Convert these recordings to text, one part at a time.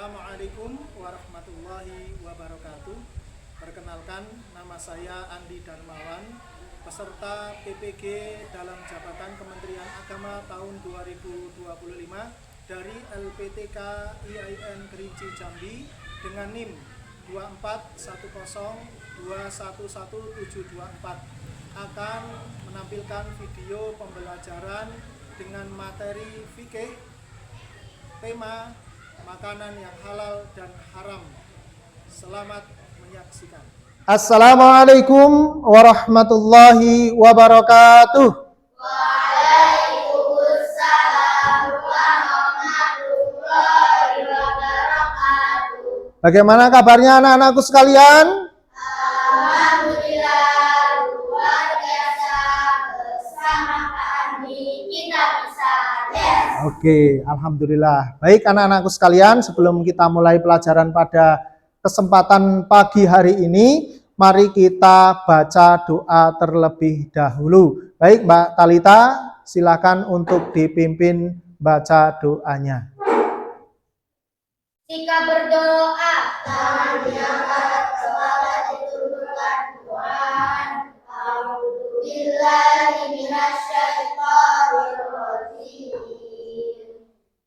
Assalamualaikum warahmatullahi wabarakatuh. Perkenalkan, nama saya Andi Darmawan, peserta PPG dalam jabatan Kementerian Agama tahun 2025 dari LPTK IAIN Kerinci Jambi dengan NIM 24102111724 akan menampilkan video pembelajaran dengan materi fikih tema makanan yang halal dan haram. Selamat menyaksikan. Assalamualaikum warahmatullahi wabarakatuh. Waalaikumsalam warahmatullahi wabarakatuh. Bagaimana kabarnya anak-anakku sekalian? Alhamdulillah, luar biasa. Bersama Pak Andi kita bisa. Yes. Oke, alhamdulillah. Baik anak-anakku sekalian, sebelum kita mulai pelajaran pada kesempatan pagi hari ini, mari kita baca doa terlebih dahulu. Baik Mbak Talita, silakan untuk dipimpin baca doanya. Jika berdoa, tangan diangkat, semangat diturunkan Tuhan. A'udzubillahi minasyaitonir rajim.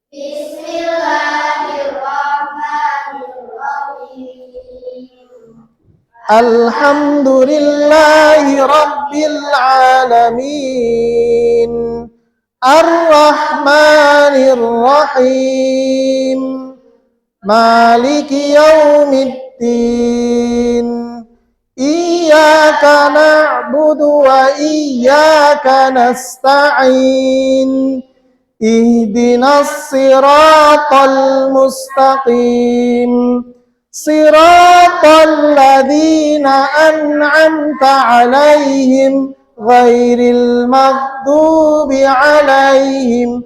Bismillahirrahmanirrahim. Alhamdulillahi Rabbil Alamin, Ar-Rahmanir Rahim, Maliki Yaumiddin, Iyyaka na'budu wa iyyaka nasta'in, Ihdinas siratal mustaqim, Siratal ladzina an'amta 'alaihim ghairil maghdubi 'alaihim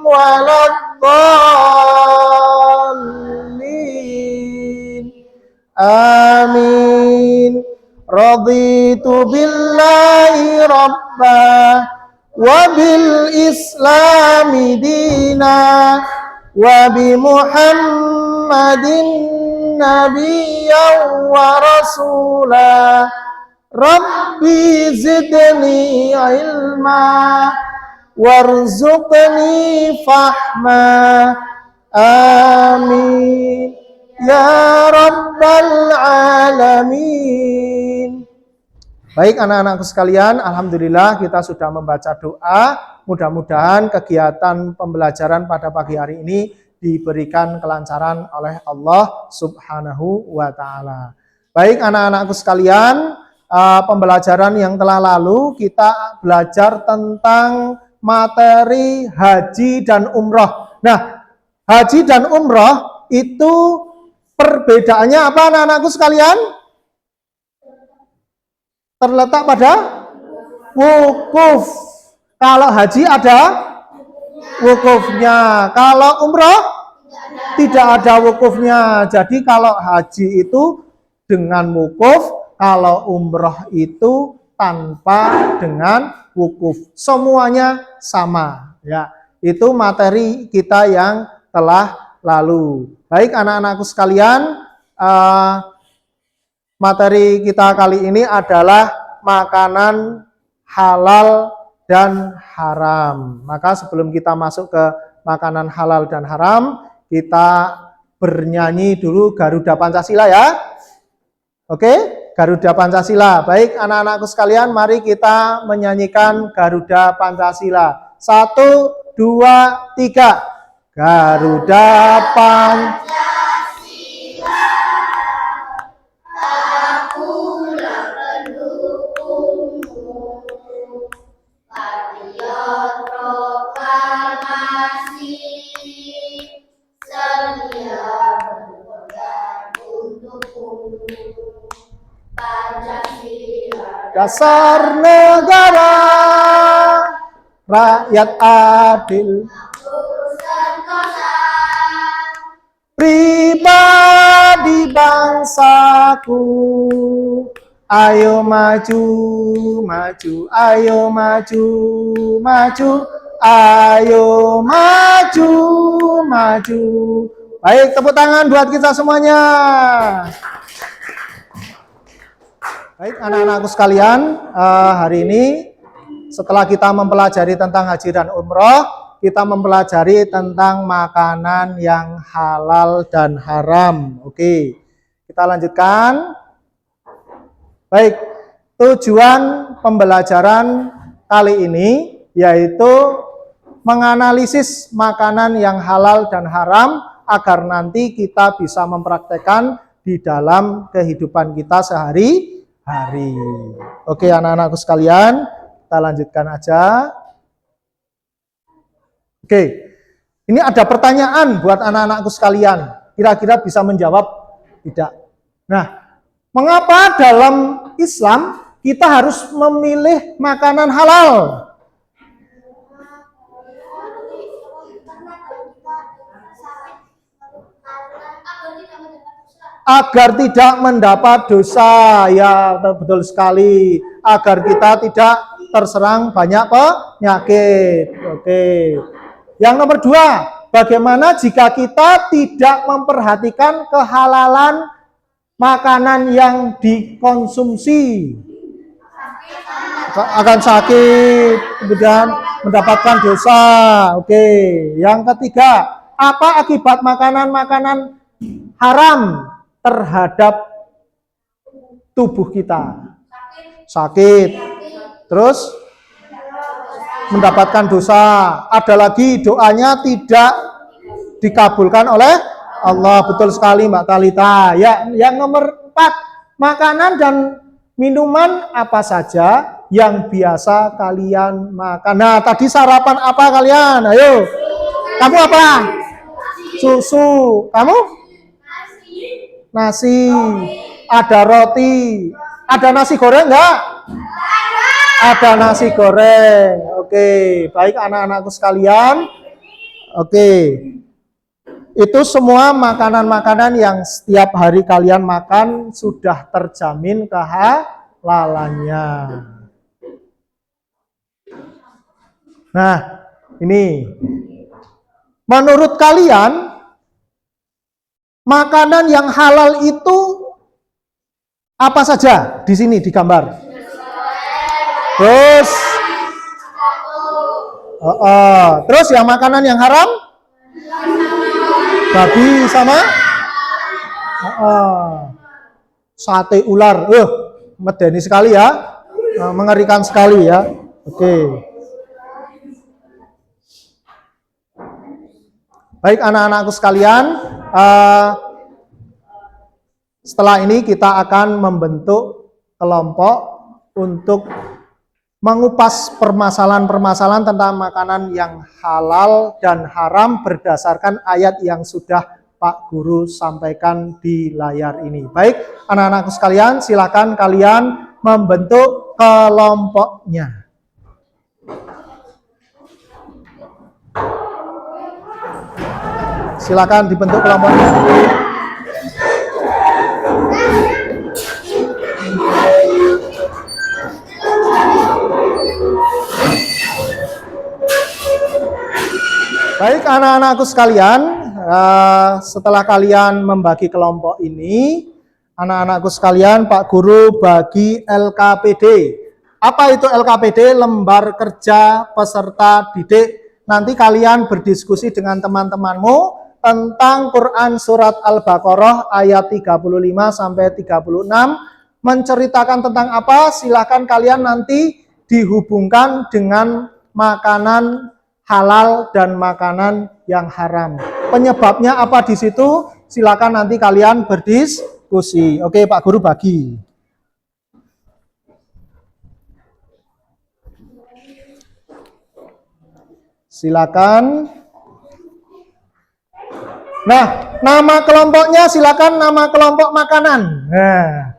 waladdallin. Amin. Raditu billahi rabba wa bil islami dina wa bi muhammadin nabiyyan wa rasula. Rabbi zidni ilma warzuqni fahma. Amin ya rabbal alamin. Baik anak-anakku sekalian, alhamdulillah kita sudah membaca doa. Mudah-mudahan kegiatan pembelajaran pada pagi hari ini diberikan kelancaran oleh Allah Subhanahu wa taala. Baik anak-anakku sekalian, pembelajaran yang telah lalu kita belajar tentang materi haji dan umroh. Nah, haji dan umroh itu perbedaannya apa anak-anakku sekalian? Terletak pada wukuf. Kalau haji ada wukufnya, kalau umroh tidak ada wukufnya. Jadi kalau haji itu dengan wukuf, kalau umroh itu tanpa dengan wukuf. Semuanya sama, ya. Itu materi kita yang telah lalu. Baik anak-anakku sekalian, materi kita kali ini adalah makanan halal dan haram. Maka sebelum kita masuk ke makanan halal dan haram, kita bernyanyi dulu Garuda Pancasila ya. Oke, Garuda Pancasila. Baik anak-anakku sekalian, mari kita menyanyikan Garuda Pancasila. 1, 2, 3. Garuda Pancasila. Dasar negara, rakyat adil, pribadi bangsaku, ayo maju, maju, ayo maju, maju, Ayo maju, maju. Baik, tepuk tangan buat kita semuanya. Baik, anak-anakku sekalian, hari ini setelah kita mempelajari tentang haji dan umroh, kita mempelajari tentang makanan yang halal dan haram. Oke, kita lanjutkan. Baik, tujuan pembelajaran kali ini yaitu menganalisis makanan yang halal dan haram agar nanti kita bisa mempraktekkan di dalam kehidupan kita sehari-hari. Oke, anak-anakku sekalian, kita lanjutkan aja. Oke, ini ada pertanyaan buat anak-anakku sekalian. Kira-kira bisa menjawab tidak? Nah, mengapa dalam Islam kita harus memilih makanan halal? Agar tidak mendapat dosa, ya betul sekali. Agar kita tidak terserang banyak penyakit. Oke. Yang nomor 2, bagaimana jika kita tidak memperhatikan kehalalan makanan yang dikonsumsi? Akan sakit, kemudian mendapatkan dosa. Oke. Yang ketiga, apa akibat makanan-makanan haram terhadap tubuh kita? Sakit. Terus mendapatkan dosa. Ada lagi doanya tidak dikabulkan oleh Allah. Betul sekali Mbak Talita. Ya, yang nomor 4, makanan dan minuman apa saja yang biasa kalian makan? Nah, tadi sarapan apa kalian? Ayo. Kamu apa? Susu. Kamu? Nasi. Ada roti. Ada nasi goreng enggak? Ada nasi goreng. Oke, baik anak-anakku sekalian. Oke. Itu semua makanan-makanan yang setiap hari kalian makan sudah terjamin kehalalannya. Nah, ini. Menurut kalian, makanan yang halal itu apa saja di sini digambar? Terus, terus yang makanan yang haram? Babi sama? Sate ular. Medeni sekali ya, mengerikan sekali ya. Oke. Baik anak-anakku sekalian. Setelah ini kita akan membentuk kelompok untuk mengupas permasalahan-permasalahan tentang makanan yang halal dan haram berdasarkan ayat yang sudah Pak Guru sampaikan di layar ini. Baik, anak-anakku sekalian, silakan kalian membentuk kelompoknya. Silakan dibentuk kelompoknya. Baik anak-anakku sekalian, setelah kalian membagi kelompok ini, anak-anakku sekalian, Pak Guru bagi LKPD. Apa itu LKPD? Lembar kerja peserta didik. Nanti kalian berdiskusi dengan teman-temanmu tentang Quran Surat Al-Baqarah ayat 35 sampai 36. Menceritakan tentang apa? Silakan kalian nanti dihubungkan dengan makanan halal dan makanan yang haram. Penyebabnya apa di situ? Silakan nanti kalian berdiskusi. Oke, Pak Guru bagi. Silakan. Nah, nama kelompoknya silakan nama kelompok makanan. Nah,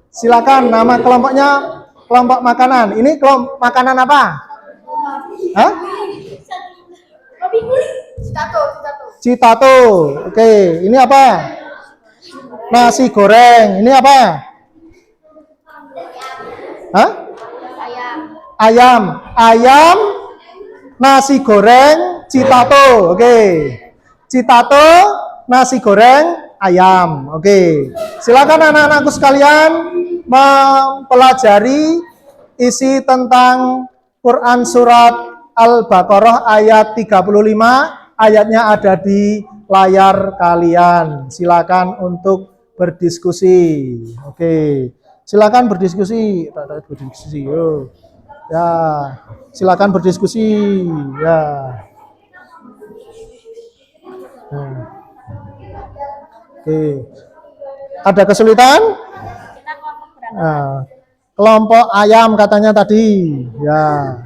silakan nama kelompoknya kelompok makanan. Ini kelompok makanan apa? Hah? Citato. Oke, ini apa? Nasi goreng. Ini apa? Hah? Ayam. Ayam nasi goreng citato. Oke. Citato nasi goreng ayam. Oke. Silakan anak-anakku sekalian mempelajari isi tentang Quran surat Al-Baqarah ayat 35. Ayatnya ada di layar kalian. Silakan untuk berdiskusi. Oke. Silakan berdiskusi. Berdiskusi. Yuk. Ya. Silakan berdiskusi. Ya. Oke. Ada kesulitan? Nah, kelompok ayam katanya tadi. Ya.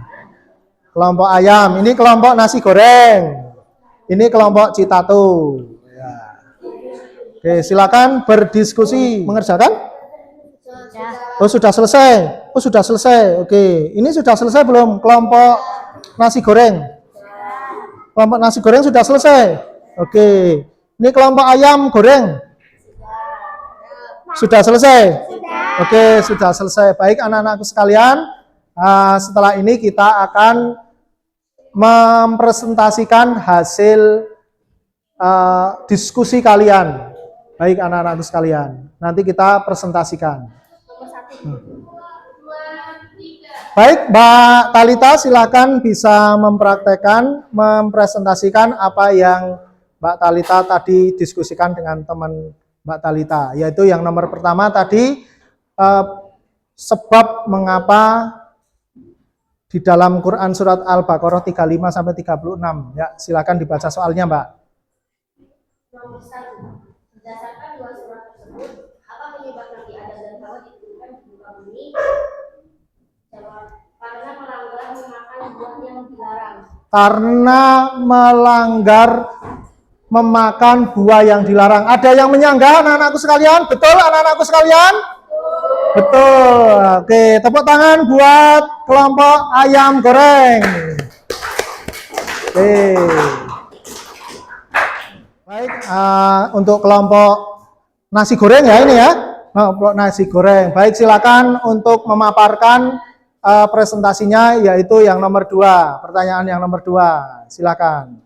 Kelompok ayam. Ini kelompok nasi goreng. Ini kelompok citato. Ya. Oke, silakan berdiskusi. Mengerjakan? Oh, sudah selesai. Oh, sudah selesai. Oke. Ini sudah selesai belum kelompok nasi goreng? Kelompok nasi goreng sudah selesai. Oke. Ini kelompok ayam goreng. Sudah selesai? Oke, sudah selesai. Baik anak-anakku sekalian, setelah ini kita akan mempresentasikan hasil diskusi kalian. Baik anak-anakku sekalian, nanti kita presentasikan. Baik, Mbak Talita silakan bisa mempraktekkan, mempresentasikan apa yang Mbak Talita tadi diskusikan dengan teman Mbak Talita, yaitu yang nomor pertama tadi sebab mengapa di dalam Quran surat Al-Baqarah 35 sampai 36. Ya, silakan dibaca soalnya, Mbak. Nomor 1. Berdasarkan dua surat tersebut, apa penyebab Nabi Adam dan Hawa diturunkan di muka bumi? Jawab, karena melanggar memakan buah yang dilarang. Karena melanggar memakan buah yang dilarang. Ada yang menyanggah anak-anakku sekalian? Betul anak-anakku sekalian? Betul. Oke, tepuk tangan buat kelompok ayam goreng. Oke. Baik, untuk kelompok nasi goreng ya ini ya. Kelompok nasi goreng. Baik, silakan untuk memaparkan presentasinya, yaitu yang nomor 2. Pertanyaan yang nomor 2. Silakan.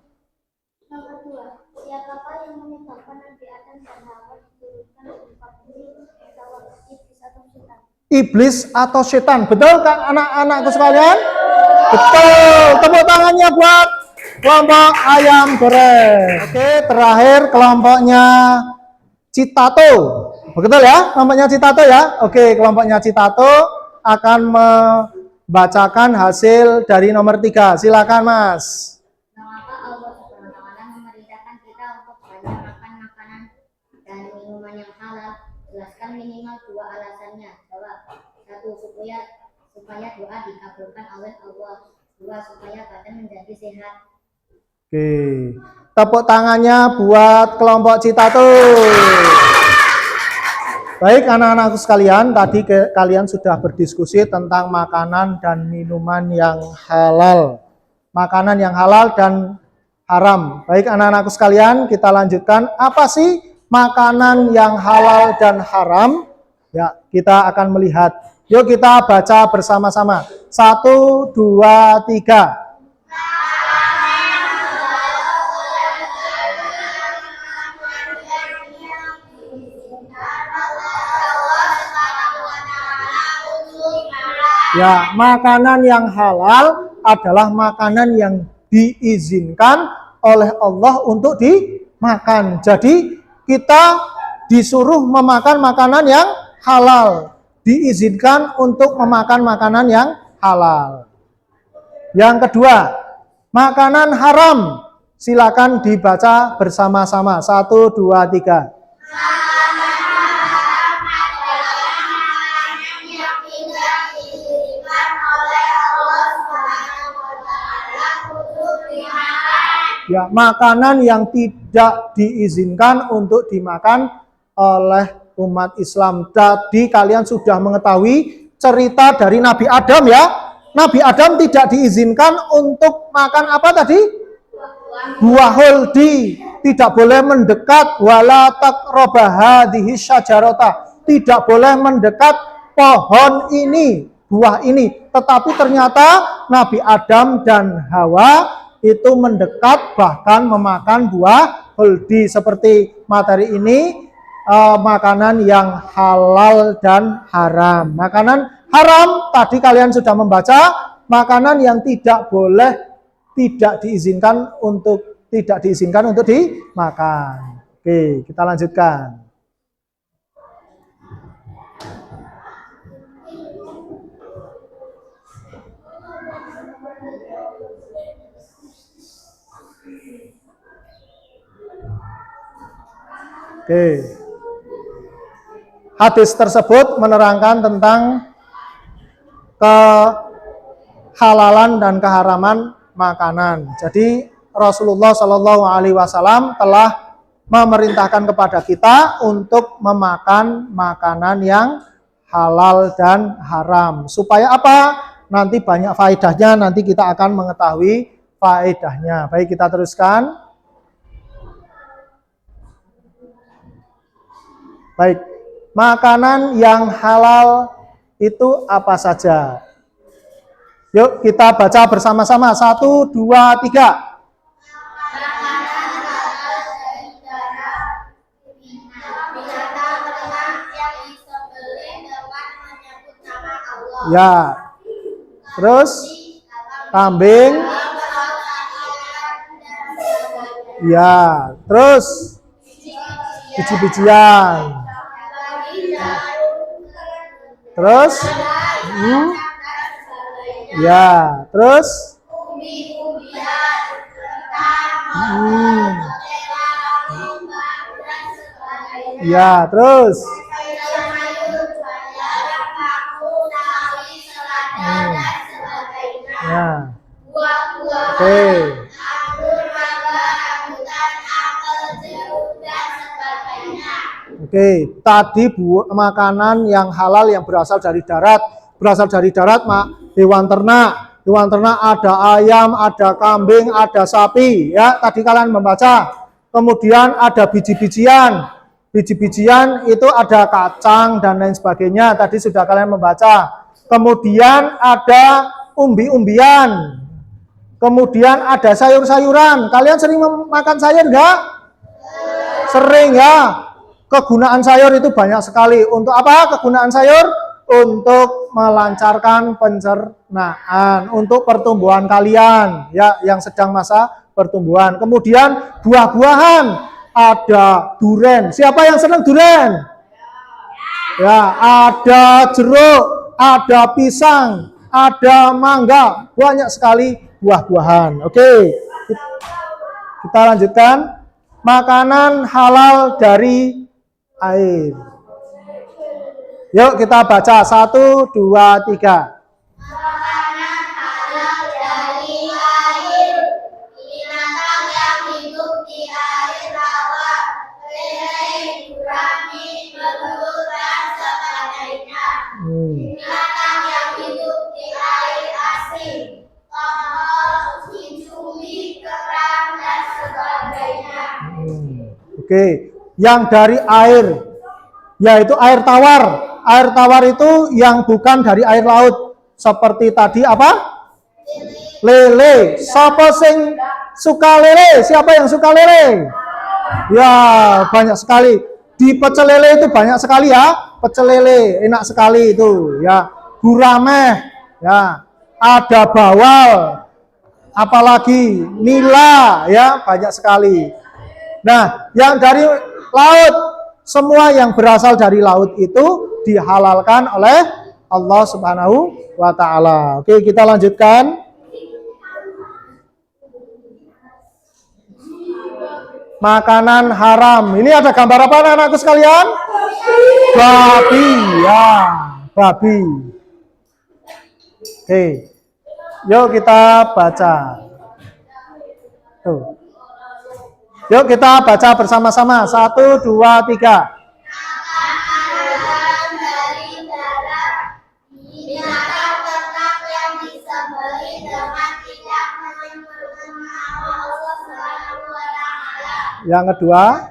Nomor 2. Siapakah yang menyebabkan Nabi Adam dan Hawa diturunkan di muka bumi? Jawab, iblis atau setan. Iblis atau setan. Betul kan anak-anakku sekalian? Betul. Tepuk tangannya buat kelompok ayam goreng. Oke, terakhir kelompoknya citato. Betul ya? Kelompoknya citato ya? Oke, kelompoknya citato akan membacakan hasil dari nomor 3. Silakan, Mas. Mengapa Allah Subhanahu wa Ta'ala memerintahkan kita untuk banyak makan makanan dan minuman yang halal? Jelaskan minimal 2 alasannya. Jawab, 1. Supaya doa dikabulkan oleh Allah. 2. Supaya badan menjadi sehat. Oke, tepuk tangannya buat kelompok citato. Baik anak-anakku sekalian, tadi kalian sudah berdiskusi tentang makanan dan minuman yang halal. Makanan yang halal dan haram. Baik anak-anakku sekalian, kita lanjutkan. Apa sih makanan yang halal dan haram? Ya, kita akan melihat. Yuk kita baca bersama-sama. 1, 2, 3. Ya, makanan yang halal adalah makanan yang diizinkan oleh Allah untuk dimakan. Jadi kita disuruh memakan makanan yang halal, diizinkan untuk memakan makanan yang halal. Yang kedua, makanan haram. Silakan dibaca bersama-sama. 1, 2, 3. Ya, makanan yang tidak diizinkan untuk dimakan oleh umat Islam. Tadi kalian sudah mengetahui cerita dari Nabi Adam ya. Nabi Adam tidak diizinkan untuk makan apa tadi? Buah huldi. Tidak boleh mendekat wala taqraba hadhihi syajarata. Tidak boleh mendekat pohon ini, buah ini. Tetapi ternyata Nabi Adam dan Hawa itu mendekat bahkan memakan buah huldi. Seperti materi ini, makanan yang halal dan haram. Makanan haram tadi kalian sudah membaca, makanan yang tidak diizinkan untuk dimakan. Oke, kita lanjutkan. Oke. Hadis tersebut menerangkan tentang kehalalan dan keharaman makanan. Jadi Rasulullah Shallallahu Alaihi Wasallam telah memerintahkan kepada kita untuk memakan makanan yang halal dan haram. Supaya apa? Nanti banyak faedahnya, nanti kita akan mengetahui faedahnya. Baik, kita teruskan. Baik, makanan yang halal itu apa saja? Yuk kita baca bersama-sama. 1, 2, 3. Ya, terus kambing. Ya, terus biji-bijian. Terus, ya, terus, ya, terus. Ya. Oke. Oke, tadi makanan yang halal yang berasal dari darat. Berasal dari darat, hewan ternak. Hewan ternak ada ayam, ada kambing, ada sapi. Ya, tadi kalian membaca. Kemudian ada biji-bijian. Biji-bijian itu ada kacang dan lain sebagainya. Tadi sudah kalian membaca. Kemudian ada umbi-umbian. Kemudian ada sayur-sayuran. Kalian sering makan sayur enggak? Sering ya. Kegunaan sayur itu banyak sekali. Untuk apa kegunaan sayur? Untuk melancarkan pencernaan, untuk pertumbuhan kalian ya yang sedang masa pertumbuhan. Kemudian buah-buahan, ada durian. Siapa yang senang durian? Ya, ada jeruk, ada pisang, ada mangga, banyak sekali buah-buahan. Oke, kita lanjutkan. Makanan halal dari air. Yuk kita baca 1, 2, 3. Makanan halal dari air. Binatang yang hidup di air rawa, lele, gurami, belut, dan sebagainya. Binatang yang hidup di air asin, tongkol, cumi, kerang, dan sebagainya. Oke, yang dari air, yaitu air tawar. Air tawar itu yang bukan dari air laut. Seperti tadi apa? Lele. Siapa sing suka lele? Siapa yang suka lele? Ya, banyak sekali. Di pecel lele itu banyak sekali ya. Pecel lele enak sekali itu ya. Gurame ya. Ada bawal. Apalagi nila ya, banyak sekali. Nah, yang dari laut, semua yang berasal dari laut itu dihalalkan oleh Allah Subhanahu wa Ta'ala. Oke, kita lanjutkan. Makanan haram. Ini ada gambar apa anak-anakku sekalian? Babi, ya, babi. Oke, yuk kita baca. Tuh. Yuk kita baca bersama-sama. 1, 2, 3. Yang kedua,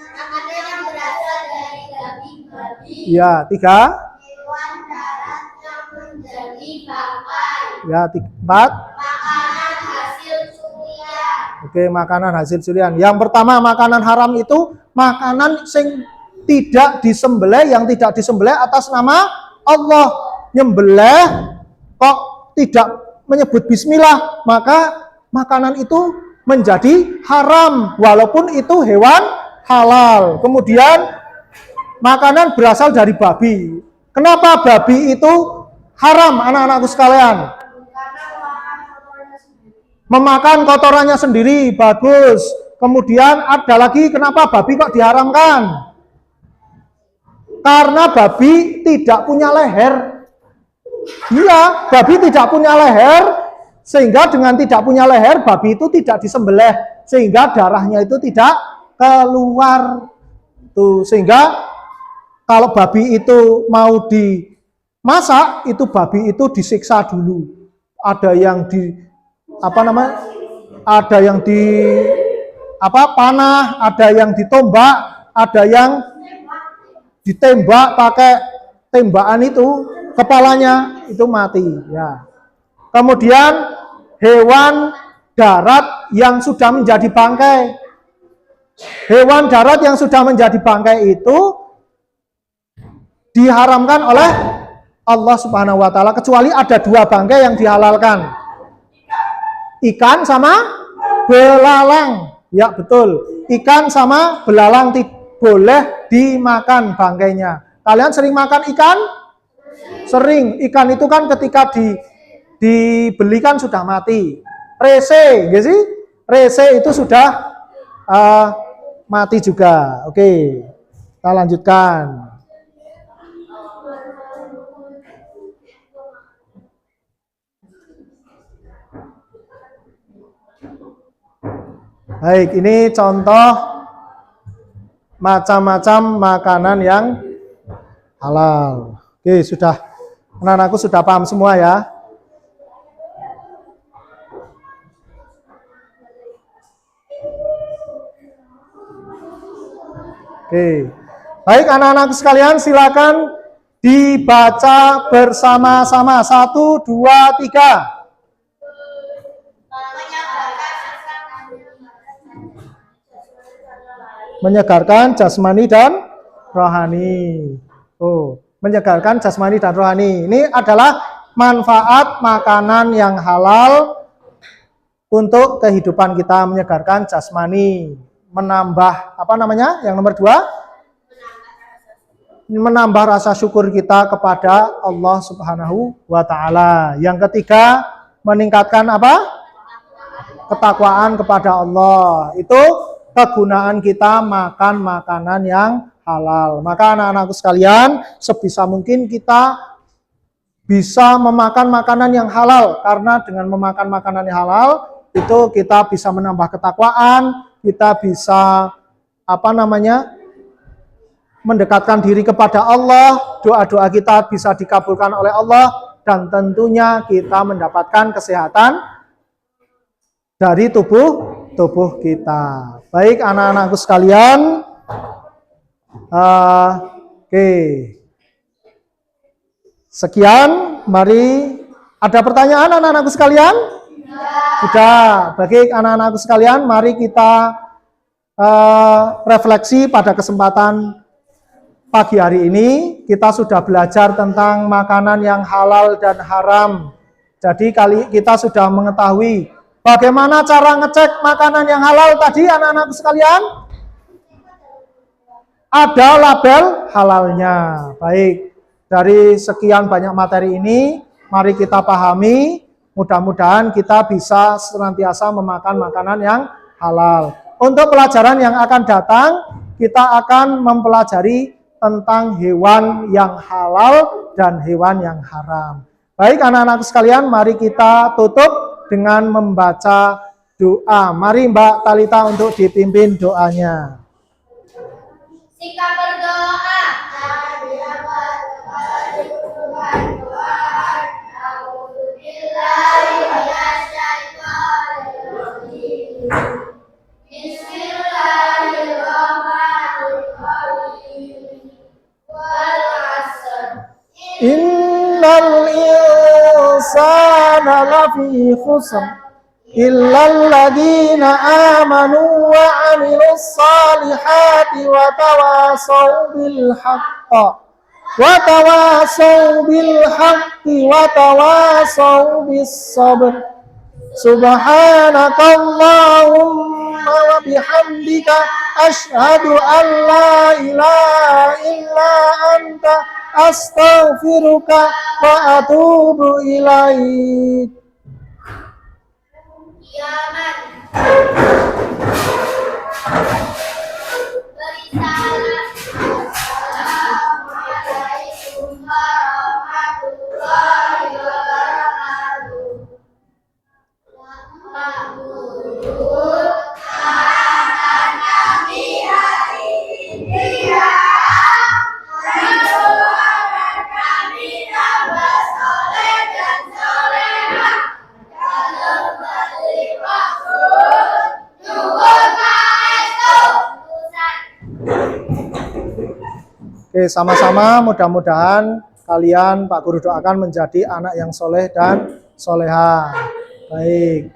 makanan yang berasal dari daging babi. ya, 3. Hewan darat yang menjadi Ya, 4. Makanan hasil curian. Oke, makanan hasil curian. Yang pertama, makanan haram itu makanan sing tidak disembelih, yang tidak disembelih atas nama Allah. Nyembelih kok tidak menyebut bismillah, maka makanan itu menjadi haram walaupun itu hewan halal. Kemudian makanan berasal dari babi. Kenapa babi itu haram, anak-anakku sekalian? Memakan kotorannya sendiri, bagus. Kemudian ada lagi, kenapa babi kok diharamkan? Karena babi tidak punya leher. Iya, babi tidak punya leher, sehingga dengan tidak punya leher, babi itu tidak disembelih, sehingga darahnya itu tidak keluar. Tuh, sehingga kalau babi itu mau dimasak, itu babi itu disiksa dulu. Ada yang ada yang panah, ada yang ditombak, ada yang ditembak pakai tembakan itu, kepalanya itu mati. Ya. Kemudian hewan darat yang sudah menjadi bangkai. Hewan darat yang sudah menjadi bangkai itu diharamkan oleh Allah Subhanahu wa taala, kecuali ada 2 bangkai yang dihalalkan. Ikan sama belalang. Ya, betul. Ikan sama belalang boleh dimakan bangkainya. Kalian sering makan ikan? Sering. Ikan itu kan ketika dibeli kan sudah mati. Rese, gitu sih? Rese itu sudah mati juga. Oke. Kita lanjutkan. Baik, ini contoh macam-macam makanan yang halal. Oke, sudah. Anak-anakku sudah paham semua ya. Oke. Baik, anak-anakku sekalian, silakan dibaca bersama-sama. 1, 2, 3. Menyegarkan jasmani dan rohani. Menyegarkan jasmani dan rohani. Ini adalah manfaat makanan yang halal untuk kehidupan kita, menyegarkan jasmani, menambah Yang nomor 2, menambah rasa syukur kita kepada Allah Subhanahu wa taala. Yang ketiga, meningkatkan ketakwaan kepada Allah. Itu kegunaan kita makan makanan yang halal. Maka anak-anakku sekalian, sebisa mungkin kita bisa memakan makanan yang halal, karena dengan memakan makanan yang halal itu kita bisa menambah ketakwaan, kita bisa mendekatkan diri kepada Allah, doa-doa kita bisa dikabulkan oleh Allah, dan tentunya kita mendapatkan kesehatan dari tubuh kita. Baik anak-anakku sekalian, oke. Sekian, mari. Ada pertanyaan anak-anakku sekalian? Sudah. Baik anak-anakku sekalian, mari kita refleksi pada kesempatan pagi hari ini. Kita sudah belajar tentang makanan yang halal dan haram. Jadi kita sudah mengetahui bagaimana cara ngecek makanan yang halal tadi anak-anakku sekalian? Ada label halalnya. Baik, dari sekian banyak materi ini, mari kita pahami. Mudah-mudahan kita bisa senantiasa memakan makanan yang halal. Untuk pelajaran yang akan datang, kita akan mempelajari tentang hewan yang halal dan hewan yang haram. Baik anak-anakku sekalian, mari kita tutup dengan membaca doa. Mari Mbak Talita untuk dipimpin doanya. Sikap berdoa. Bismillahirrahmanirrahim. Wal 'asr. Innal insana insana lafi khusr illa alladziina aamanu wa 'amilus salihati wa tawasaw bil haqqi wa tawasaw bis sabr. Subhanakallahumma wa bihamdika asyhadu an la ilaha illa anta astaghfiruka wa atubu ilaik. Assalamualaikum warahmatullahi wabarakatuh. Pak Guru, akan kami hari ini ya. Mendoakan kami tambah soleh dan soleha. Kalau balik maksud, nyuwun maestu. Oke, sama-sama mudah-mudahan kalian Pak Guru doakan menjadi anak yang soleh dan soleha. Baik.